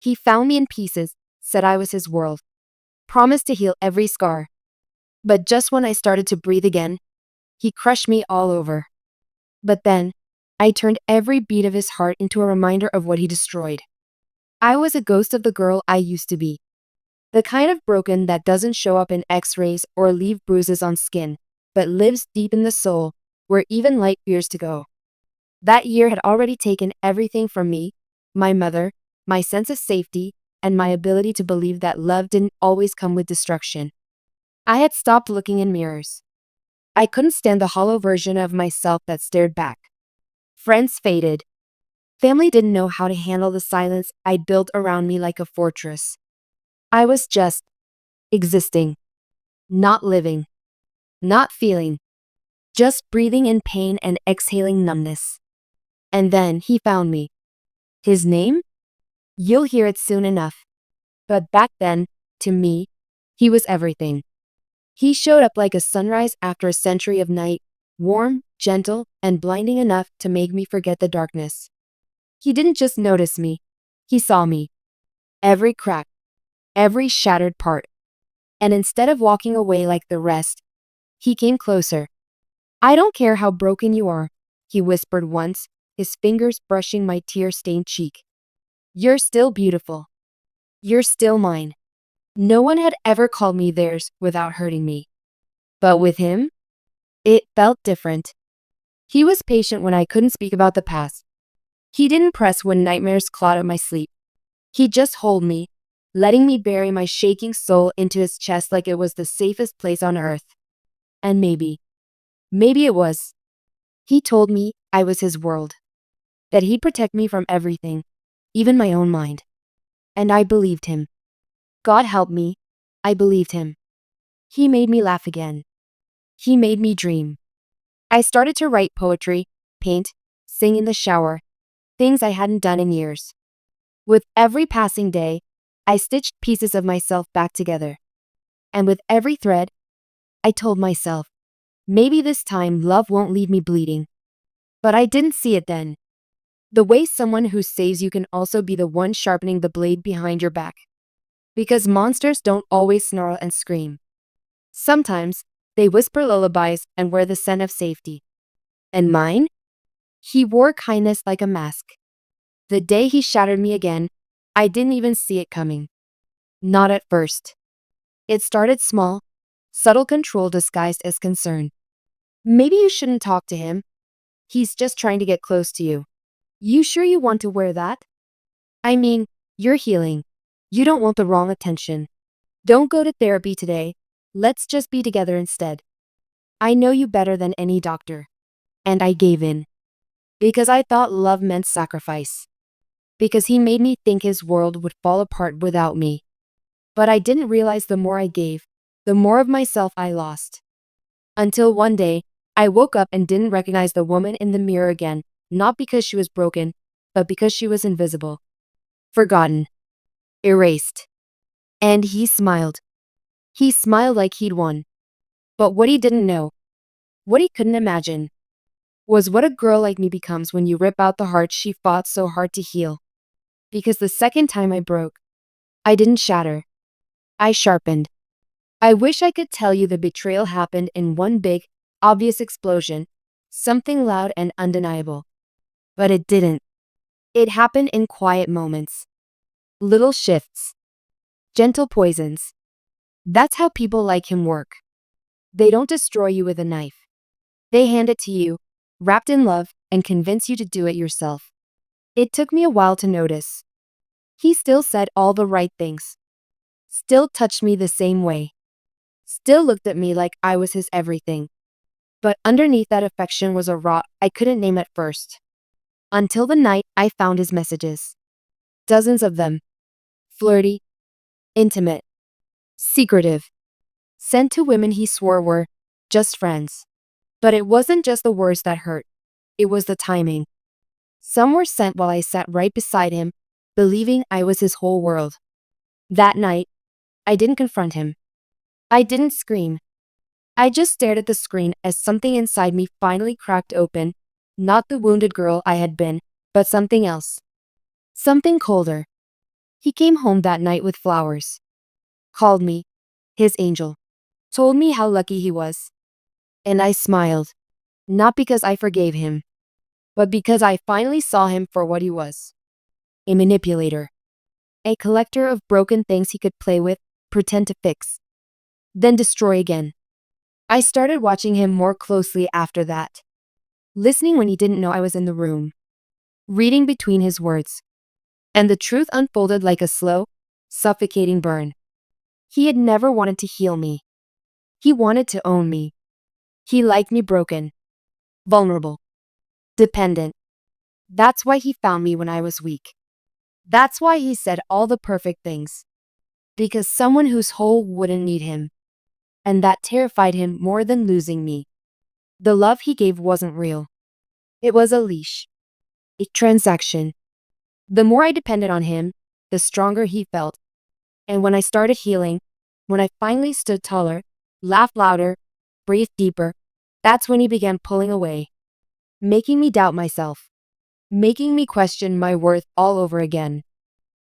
He found me in pieces, said I was his world, promised to heal every scar. But just when I started to breathe again, he crushed me all over. But then, I turned every beat of his heart into a reminder of what he destroyed. I was a ghost of the girl I used to be. The kind of broken that doesn't show up in x-rays or leave bruises on skin, but lives deep in the soul, where even light fears to go. That year had already taken everything from me, my mother, my sense of safety, and my ability to believe that love didn't always come with destruction. I had stopped looking in mirrors. I couldn't stand the hollow version of myself that stared back. Friends faded. Family didn't know how to handle the silence I'd built around me like a fortress. I was just existing, not living, not feeling, just breathing in pain and exhaling numbness. And then he found me. His name? You'll hear it soon enough. But back then, to me, he was everything. He showed up like a sunrise after a century of night, warm, gentle, and blinding enough to make me forget the darkness. He didn't just notice me. He saw me. Every crack, every shattered part. And instead of walking away like the rest, he came closer. I don't care how broken you are, he whispered once, his fingers brushing my tear-stained cheek. You're still beautiful. You're still mine. No one had ever called me theirs without hurting me. But with him, it felt different. He was patient when I couldn't speak about the past. He didn't press when nightmares clawed at my sleep. He'd just hold me, letting me bury my shaking soul into his chest like it was the safest place on earth. And maybe it was. He told me I was his world, that he'd protect me from everything, even my own mind. And I believed him. God help me, I believed him. He made me laugh again. He made me dream. I started to write poetry, paint, sing in the shower, things I hadn't done in years. With every passing day, I stitched pieces of myself back together. And with every thread, I told myself, maybe this time love won't leave me bleeding. But I didn't see it then. The way someone who saves you can also be the one sharpening the blade behind your back. Because monsters don't always snarl and scream. Sometimes, they whisper lullabies and wear the scent of safety. And mine? He wore kindness like a mask. The day he shattered me again, I didn't even see it coming. Not at first. It started small, subtle control disguised as concern. Maybe you shouldn't talk to him. He's just trying to get close to you. You sure you want to wear that? I mean, you're healing. You don't want the wrong attention. Don't go to therapy today. Let's just be together instead. I know you better than any doctor. And I gave in. Because I thought love meant sacrifice. Because he made me think his world would fall apart without me. But I didn't realize the more I gave, the more of myself I lost. Until one day, I woke up and didn't recognize the woman in the mirror again, not because she was broken, but because she was invisible. Forgotten. Erased. And he smiled. He smiled like he'd won. But what he didn't know, what he couldn't imagine, was what a girl like me becomes when you rip out the heart she fought so hard to heal. Because the second time I broke, I didn't shatter. I sharpened. I wish I could tell you the betrayal happened in one big, obvious explosion, something loud and undeniable. But it didn't. It happened in quiet moments. Little shifts. Gentle poisons. That's how people like him work. They don't destroy you with a knife. They hand it to you, wrapped in love, and convince you to do it yourself. It took me a while to notice. He still said all the right things. Still touched me the same way. Still looked at me like I was his everything. But underneath that affection was a rot I couldn't name at first. Until the night I found his messages. Dozens of them. Flirty. Intimate. Secretive. Sent to women he swore were just friends. But it wasn't just the words that hurt. It was the timing. Some were sent while I sat right beside him, believing I was his whole world. That night, I didn't confront him. I didn't scream. I just stared at the screen as something inside me finally cracked open, not the wounded girl I had been, but something else. Something colder. He came home that night with flowers, called me his angel, told me how lucky he was. And I smiled, not because I forgave him, but because I finally saw him for what he was: a manipulator, a collector of broken things he could play with, pretend to fix, then destroy again. I started watching him more closely after that, listening when he didn't know I was in the room, reading between his words. And the truth unfolded like a slow, suffocating burn. He had never wanted to heal me. He wanted to own me. He liked me broken, vulnerable, dependent. That's why he found me when I was weak. That's why he said all the perfect things. Because someone who's whole wouldn't need him. And that terrified him more than losing me. The love he gave wasn't real. It was a leash, a transaction. The more I depended on him, the stronger he felt. And when I started healing, when I finally stood taller, laughed louder, breathed deeper, that's when he began pulling away, making me doubt myself, making me question my worth all over again.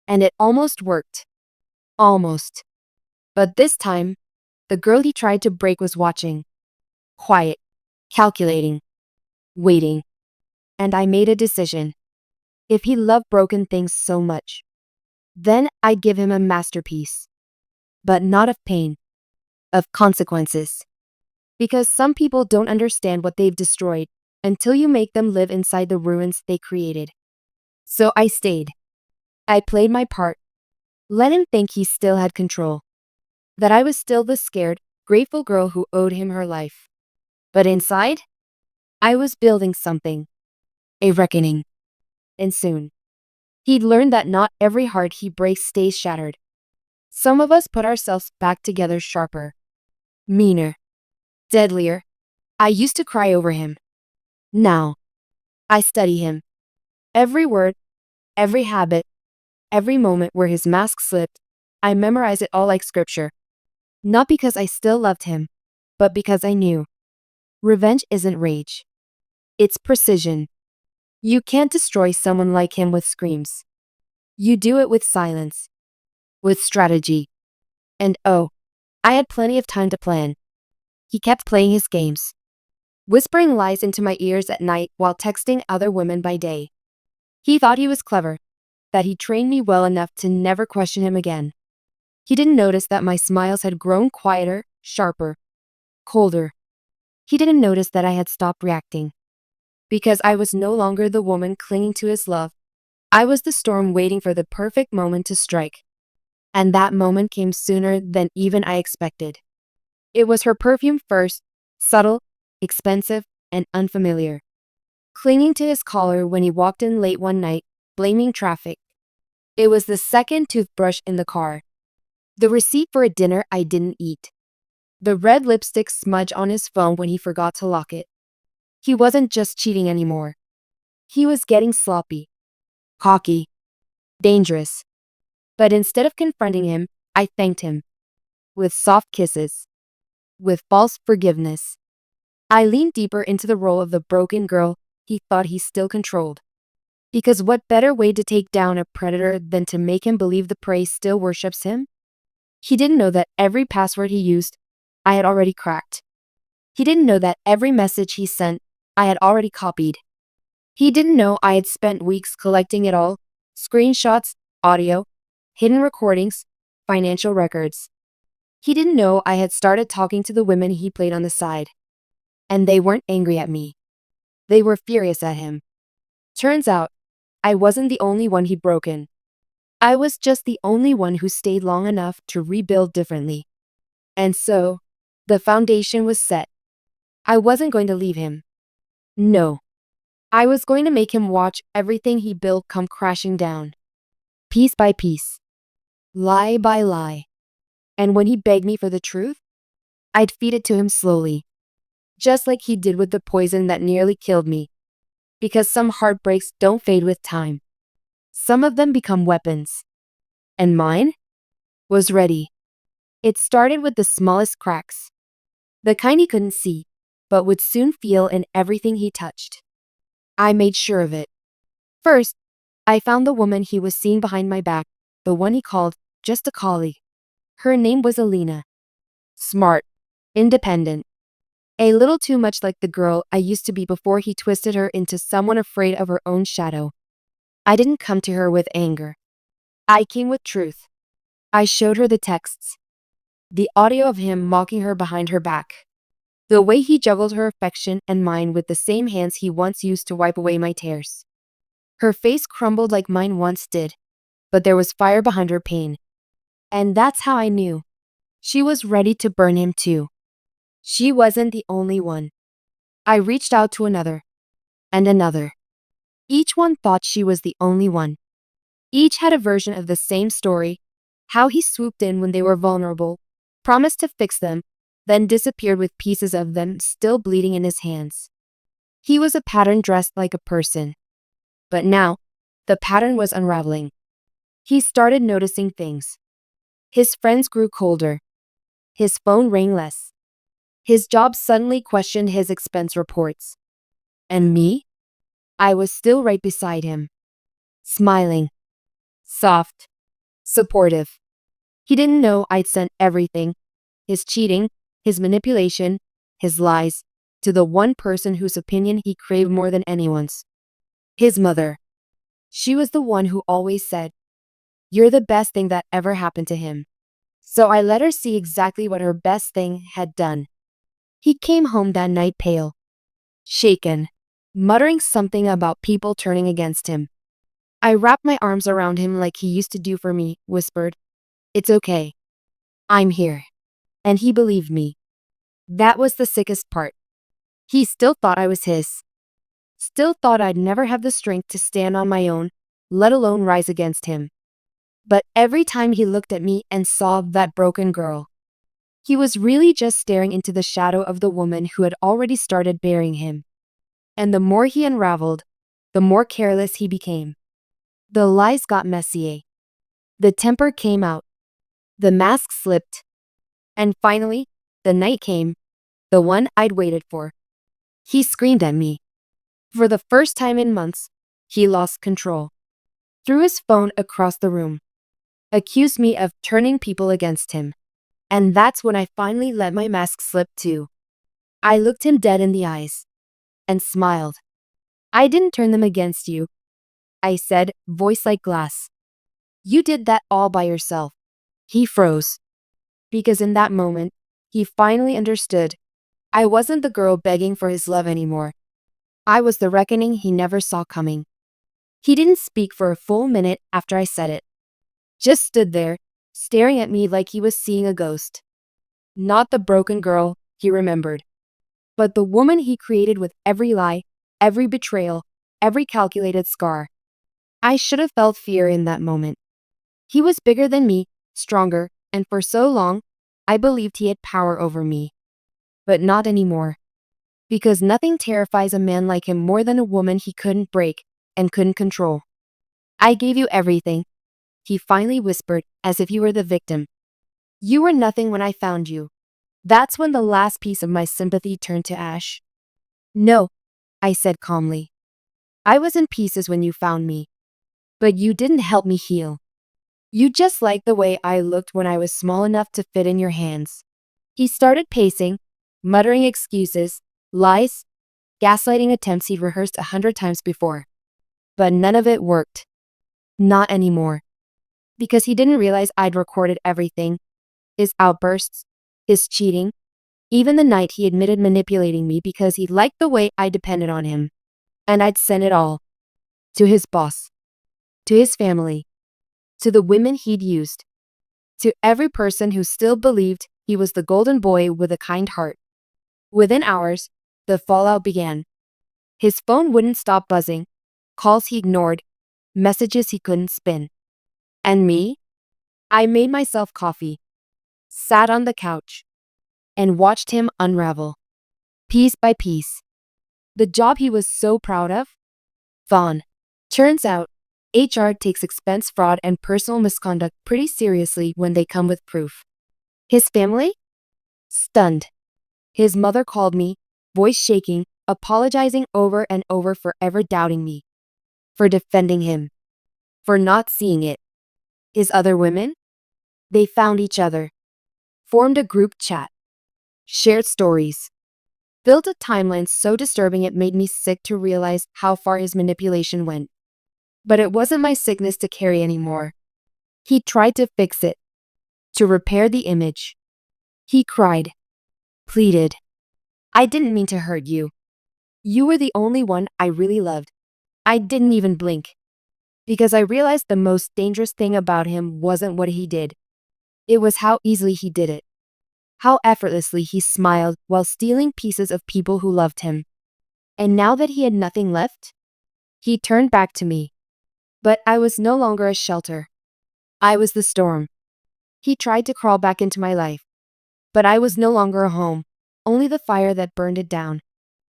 And it almost worked. Almost. But this time, the girl he tried to break was watching. Quiet, calculating, waiting. And I made a decision. If he loved broken things so much, then I'd give him a masterpiece. But not of pain, of consequences. Because some people don't understand what they've destroyed until you make them live inside the ruins they created. So I stayed. I played my part. Let him think he still had control. That I was still the scared, grateful girl who owed him her life. But inside, I was building something. A reckoning. And soon, he'd learn that not every heart he breaks stays shattered. Some of us put ourselves back together sharper, meaner, deadlier. I used to cry over him. Now, I study him. Every word, every habit, every moment where his mask slipped, I memorize it all like scripture. Not because I still loved him, but because I knew. Revenge isn't rage. It's precision. You can't destroy someone like him with screams. You do it with silence, with strategy. And oh, I had plenty of time to plan. He kept playing his games, whispering lies into my ears at night while texting other women by day. He thought he was clever, that he trained me well enough to never question him again. He didn't notice that my smiles had grown quieter, sharper, colder. He didn't notice that I had stopped reacting. Because I was no longer the woman clinging to his love. I was the storm waiting for the perfect moment to strike. And that moment came sooner than even I expected. It was her perfume first, subtle, expensive, and unfamiliar. Clinging to his collar when he walked in late one night, blaming traffic. It was the second toothbrush in the car. The receipt for a dinner I didn't eat. The red lipstick smudge on his phone when he forgot to lock it. He wasn't just cheating anymore. He was getting sloppy, cocky, dangerous. But instead of confronting him, I thanked him. With soft kisses. With false forgiveness. I leaned deeper into the role of the broken girl he thought he still controlled. Because what better way to take down a predator than to make him believe the prey still worships him? He didn't know that every password he used, I had already cracked. He didn't know that every message he sent, I had already copied. He didn't know I had spent weeks collecting it all: screenshots, audio, hidden recordings, financial records. He didn't know I had started talking to the women he played on the side. And they weren't angry at me. They were furious at him. Turns out, I wasn't the only one he'd broken. I was just the only one who stayed long enough to rebuild differently. And so, the foundation was set. I wasn't going to leave him. No. I was going to make him watch everything he built come crashing down. Piece by piece. Lie by lie. And when he begged me for the truth, I'd feed it to him slowly. Just like he did with the poison that nearly killed me. Because some heartbreaks don't fade with time. Some of them become weapons. And mine was ready. It started with the smallest cracks. The kind he couldn't see, but would soon feel in everything he touched. I made sure of it. First, I found the woman he was seeing behind my back, the one he called just a colleague. Her name was Alina. Smart, independent, a little too much like the girl I used to be before he twisted her into someone afraid of her own shadow. I didn't come to her with anger. I came with truth. I showed her the texts, the audio of him mocking her behind her back, the way he juggled her affection and mine with the same hands he once used to wipe away my tears. Her face crumbled like mine once did, but there was fire behind her pain. And that's how I knew. She was ready to burn him too. She wasn't the only one. I reached out to another, and another. Each one thought she was the only one. Each had a version of the same story, how he swooped in when they were vulnerable, promised to fix them, then disappeared with pieces of them still bleeding in his hands. He was a pattern dressed like a person. But now, the pattern was unraveling. He started noticing things. His friends grew colder. His phone rang less. His job suddenly questioned his expense reports. And me? I was still right beside him. Smiling. Soft. Supportive. He didn't know I'd sent everything. His cheating, his manipulation, his lies, to the one person whose opinion he craved more than anyone's. His mother. She was the one who always said, "You're the best thing that ever happened to him." So I let her see exactly what her best thing had done. He came home that night pale, shaken, muttering something about people turning against him. I wrapped my arms around him like he used to do for me, whispered, "It's okay. I'm here." And he believed me. That was the sickest part. He still thought I was his. Still thought I'd never have the strength to stand on my own, let alone rise against him. But every time he looked at me and saw that broken girl, he was really just staring into the shadow of the woman who had already started burying him. And the more he unraveled, the more careless he became. The lies got messier. The temper came out. The mask slipped. And finally, the night came, the one I'd waited for. He screamed at me. For the first time in months, he lost control. Threw his phone across the room. Accused me of turning people against him. And that's when I finally let my mask slip too. I looked him dead in the eyes. And smiled. "I didn't turn them against you," I said, voice like glass. "You did that all by yourself." He froze. Because in that moment, he finally understood. I wasn't the girl begging for his love anymore. I was the reckoning he never saw coming. He didn't speak for a full minute after I said it. Just stood there, staring at me like he was seeing a ghost. Not the broken girl, he remembered, but the woman he created with every lie, every betrayal, every calculated scar. I should have felt fear in that moment. He was bigger than me, stronger, and for so long, I believed he had power over me. But not anymore. Because nothing terrifies a man like him more than a woman he couldn't break and couldn't control. "I gave you everything," he finally whispered, as if he were the victim. "You were nothing when I found you." That's when the last piece of my sympathy turned to ash. "No," I said calmly. "I was in pieces when you found me. But you didn't help me heal. You just liked the way I looked when I was small enough to fit in your hands." He started pacing, muttering excuses, lies, gaslighting attempts he'd rehearsed 100 times before. But none of it worked. Not anymore. Because he didn't realize I'd recorded everything. His outbursts, his cheating, even the night he admitted manipulating me because he liked the way I depended on him. And I'd sent it all. To his boss. To his family. To the women he'd used. To every person who still believed he was the golden boy with a kind heart. Within hours, the fallout began. His phone wouldn't stop buzzing. Calls he ignored. Messages he couldn't spin. And me? I made myself coffee. Sat on the couch. And watched him unravel. Piece by piece. The job he was so proud of? Gone. Turns out, HR takes expense fraud and personal misconduct pretty seriously when they come with proof. His family? Stunned. His mother called me, voice shaking, apologizing over and over for ever doubting me. For defending him. For not seeing it. His other women? They found each other, formed a group chat, shared stories, built a timeline so disturbing it made me sick to realize how far his manipulation went. But it wasn't my sickness to carry anymore. He tried to fix it, to repair the image. He cried, pleaded. I didn't mean to hurt you. You were the only one I really loved. I didn't even blink. Because I realized the most dangerous thing about him wasn't what he did. It was how easily he did it. How effortlessly he smiled while stealing pieces of people who loved him. And now that he had nothing left, he turned back to me. But I was no longer a shelter. I was the storm. He tried to crawl back into my life. But I was no longer a home, only the fire that burned it down.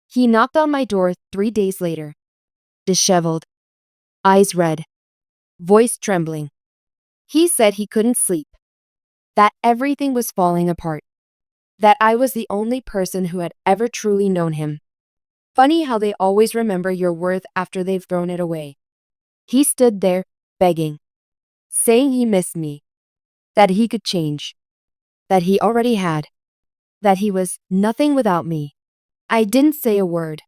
He knocked on my door 3 days later. Disheveled, eyes red, voice trembling. He said he couldn't sleep, that everything was falling apart, that I was the only person who had ever truly known him. Funny how they always remember your worth after they've thrown it away. He stood there, begging, saying he missed me, that he could change, that he already had, that he was nothing without me. I didn't say a word,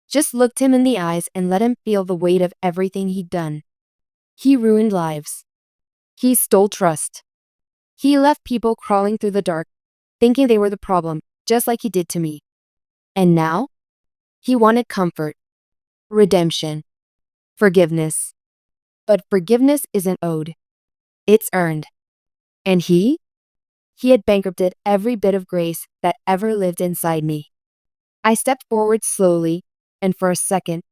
just looked him in the eyes and let him feel the weight of everything he'd done. He ruined lives. He stole trust. He left people crawling through the dark, thinking they were the problem, just like he did to me. And now? He wanted comfort, redemption, forgiveness. But forgiveness isn't owed. It's earned. And he had bankrupted every bit of grace that ever lived inside me. I stepped forward slowly, and for a second,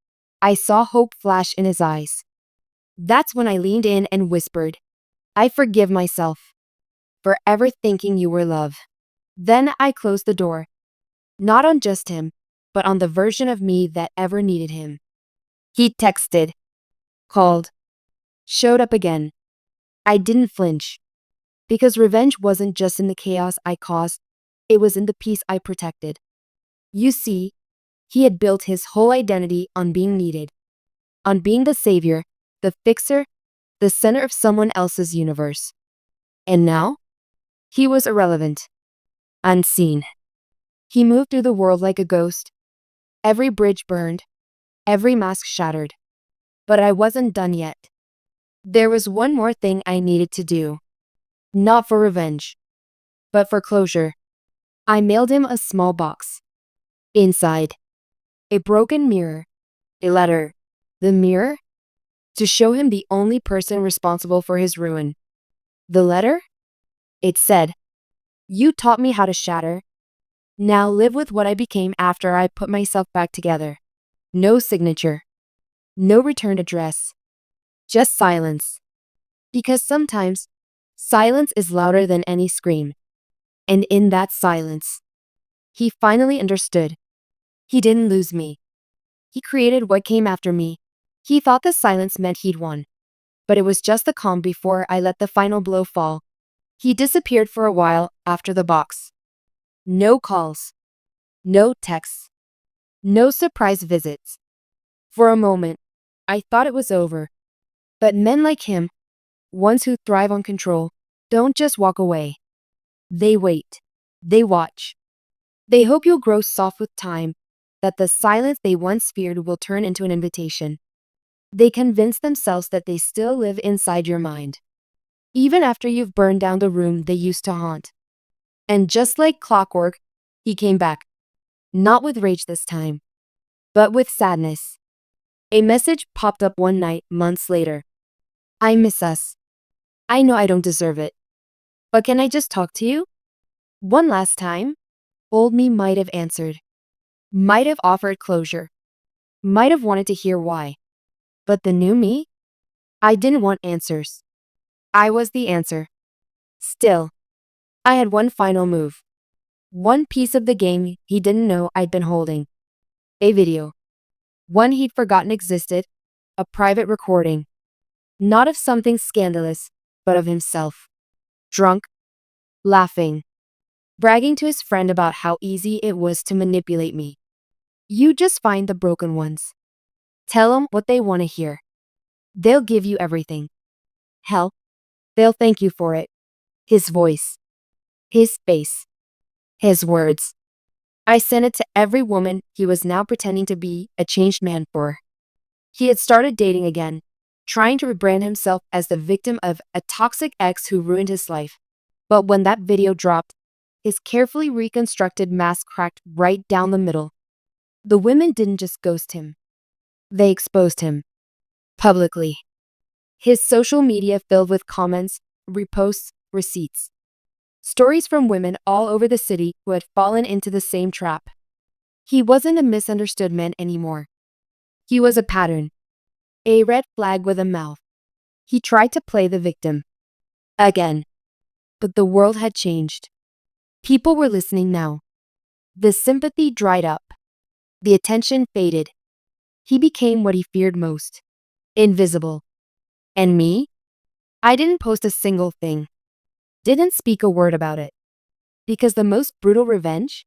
I saw hope flash in his eyes. That's when I leaned in and whispered, I forgive myself for ever thinking you were love. Then I closed the door, not on just him, but on the version of me that ever needed him. He texted, called, showed up again. I didn't flinch, because revenge wasn't just in the chaos I caused, it was in the peace I protected. You see, he had built his whole identity on being needed, on being the savior, the fixer, the center of someone else's universe. And now, he was irrelevant, unseen. He moved through the world like a ghost. Every bridge burned, every mask shattered. But I wasn't done yet. There was one more thing I needed to do. Not for revenge, but for closure. I mailed him a small box. Inside, a broken mirror, a letter. The mirror? To show him the only person responsible for his ruin. The letter? It said, you taught me how to shatter. Now live with what I became after I put myself back together. No signature. No return address. Just silence. Because sometimes, silence is louder than any scream. And in that silence, he finally understood. He didn't lose me. He created what came after me. He thought the silence meant he'd won. But it was just the calm before I let the final blow fall. He disappeared for a while after the box. No calls. No texts. No surprise visits. For a moment, I thought it was over. But men like him, ones who thrive on control, don't just walk away. They wait. They watch. They hope you'll grow soft with time, that the silence they once feared will turn into an invitation. They convince themselves that they still live inside your mind, even after you've burned down the room they used to haunt. And just like clockwork, he came back. Not with rage this time, but with sadness. A message popped up one night, months later. I miss us. I know I don't deserve it. But can I just talk to you? One last time? Old me might have answered. Might have offered closure. Might have wanted to hear why. But the new me? I didn't want answers. I was the answer. Still, I had one final move. One piece of the game he didn't know I'd been holding. A video. One he'd forgotten existed. A private recording. Not of something scandalous, but of himself. Drunk. Laughing. Bragging to his friend about how easy it was to manipulate me. You just find the broken ones. Tell them what they want to hear. They'll give you everything. Hell, They'll thank you for it. His voice. His face. His words. I sent it to every woman he was now pretending to be a changed man for. He had started dating again, trying to rebrand himself as the victim of a toxic ex who ruined his life. But when that video dropped, his carefully reconstructed mask cracked right down the middle. The women didn't just ghost him. They exposed him. Publicly. His social media filled with comments, reposts, receipts. Stories from women all over the city who had fallen into the same trap. He wasn't a misunderstood man anymore. He was a pattern. A red flag with a mouth. He tried to play the victim. Again. But the world had changed. People were listening now. The sympathy dried up. The attention faded. He became what he feared most. Invisible. And me? I didn't post a single thing. Didn't speak a word about it. Because the most brutal revenge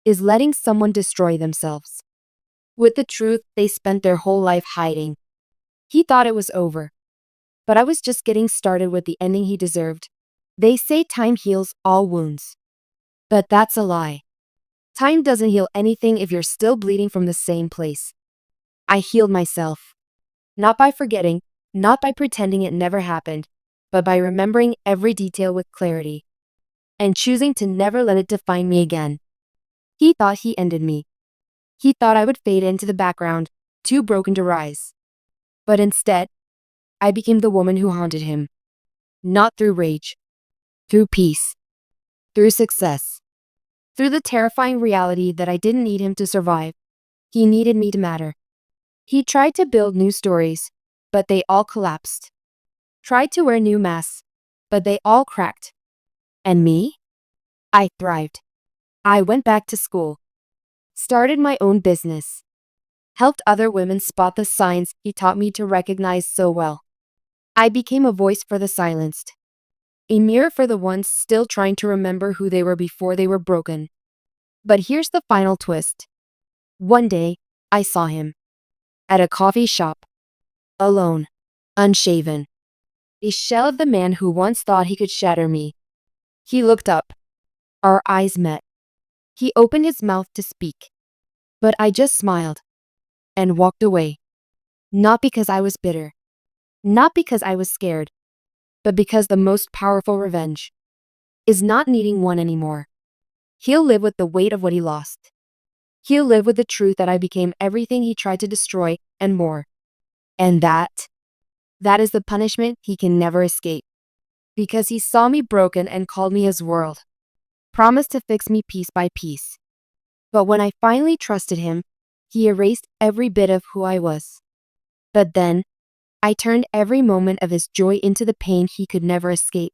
is letting someone destroy themselves. With the truth they spent their whole life hiding. He thought it was over. But I was just getting started with the ending he deserved. They say time heals all wounds. But that's a lie. Time doesn't heal anything if you're still bleeding from the same place. I healed myself. Not by forgetting, not by pretending it never happened, but by remembering every detail with clarity. And choosing to never let it define me again. He thought he ended me. He thought I would fade into the background, too broken to rise. But instead, I became the woman who haunted him. Not through rage. Through peace. Through success. Through the terrifying reality that I didn't need him to survive. He needed me to matter. He tried to build new stories, but they all collapsed. Tried to wear new masks, but they all cracked. And me? I thrived. I went back to school. Started my own business. Helped other women spot the signs he taught me to recognize so well. I became a voice for the silenced. A mirror for the ones still trying to remember who they were before they were broken. But here's the final twist. One day, I saw him. At a coffee shop. Alone. Unshaven. A shell of the man who once thought he could shatter me. He looked up. Our eyes met. He opened his mouth to speak. But I just smiled. And walked away. Not because I was bitter. Not because I was scared. But because the most powerful revenge is not needing one anymore. He'll live with the weight of what he lost. He'll live with the truth that I became everything he tried to destroy and more. And that is the punishment he can never escape. Because he saw me broken and called me his world. Promised to fix me piece by piece. But when I finally trusted him, he erased every bit of who I was. But then, I turned every moment of his joy into the pain he could never escape.